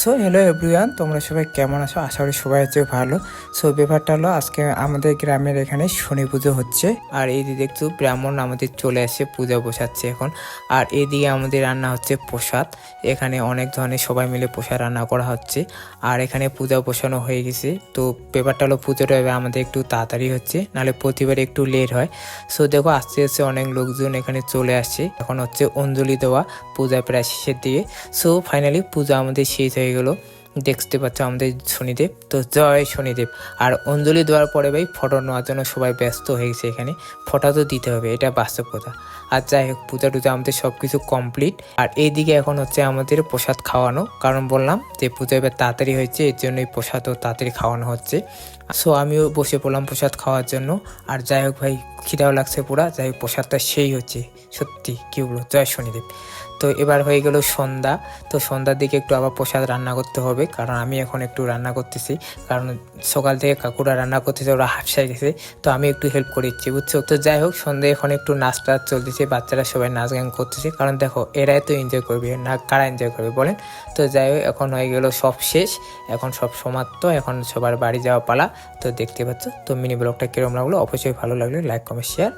So hello everyone, তোমরা সবাই কেমন আছো? আশা করি সবাই আছে ভালো। সো ব্যাপারটা হলো, আজকে আমাদের গ্রামের এখানে শনি পুজো হচ্ছে। আর এই দিকে দেখছো ব্রাহ্মণ আমাদের চলে আসে, পূজা বসাচ্ছে এখন। আর এইদিকে আমাদের রান্না হচ্ছে প্রসাদ। এখানে অনেক ধরনের সবাই মিলে প্রসাদ রান্না করা হচ্ছে। আর এখানে পূজা বসানো হয়ে গেছে। তো ব্যাপারটা হলো, পুজোটা এবার আমাদের একটু তাড়াতাড়ি হচ্ছে, নাহলে প্রতিবার একটু লেট হয়। সো দেখো আস্তে আস্তে অনেক লোকজন এখানে চলে আসছে। এখন হচ্ছে অঞ্জলি দেওয়া, পূজা প্রায় শেষের দিকে। সো ফাইনালি পূজা আমাদের শেষ হয়ে গেল। দেখতে পাচ্ছ আমাদের শনিদেব, তো জয় শনিদেব। আর অঞ্জলি দেওয়ার পরে ভাই ফটো নেওয়ার জন্য সবাই ব্যস্ত হয়ে গেছে। এখানে ফটো তো দিতে হবে, এটা বাস্তব কথা। আর যাই হোক, পূজা টুজা আমাদের সব কিছু কমপ্লিট। আর এইদিকে এখন হচ্ছে আমাদের প্রসাদ খাওয়ানো, কারণ বললাম যে পূজা এবার তাড়াতাড়ি হয়েছে, এর জন্যই প্রসাদও তাড়াতাড়ি খাওয়ানো হচ্ছে। সো আমিও বসে পড়লাম প্রসাদ খাওয়ার জন্য। আর যাই হোক ভাই, খিদাও লাগছে পুরা। যাই হোক, প্রসাদটা সেই হচ্ছে, সত্যি কি বলবো, জয় শনিদেব। তো এবার হয়ে গেল সন্ধ্যা। তো সন্ধ্যার দিকে একটু আবার প্রসাদ রান্না করতে হবে, কারণ আমি এখন একটু রান্না করতেছি। কারণ সকাল থেকে কাকুরা রান্না করতেছে, ওরা হাফসায় গেছে, তো আমি একটু হেল্প করে দিচ্ছি, বুঝছো। তো যাই হোক, সন্ধ্যায় এখন একটু নাচটা চলতেছে, বাচ্চারা সবাই নাচ গান করতেছে। কারণ দেখো, এরাই তো এনজয় করবে, না কারা এনজয় করবে বলেন? তো যাই হোক, এখন হয়ে গেল সব শেষ, এখন সব সমাপ্ত, এখন সবার বাড়ি যাওয়া পালা। তো দেখতে পাচ্ছ। তো মিনি ব্লগটা কিরকম লাগলো, অবশ্যই ভালো লাগলে লাইক কমেন্ট শেয়ার।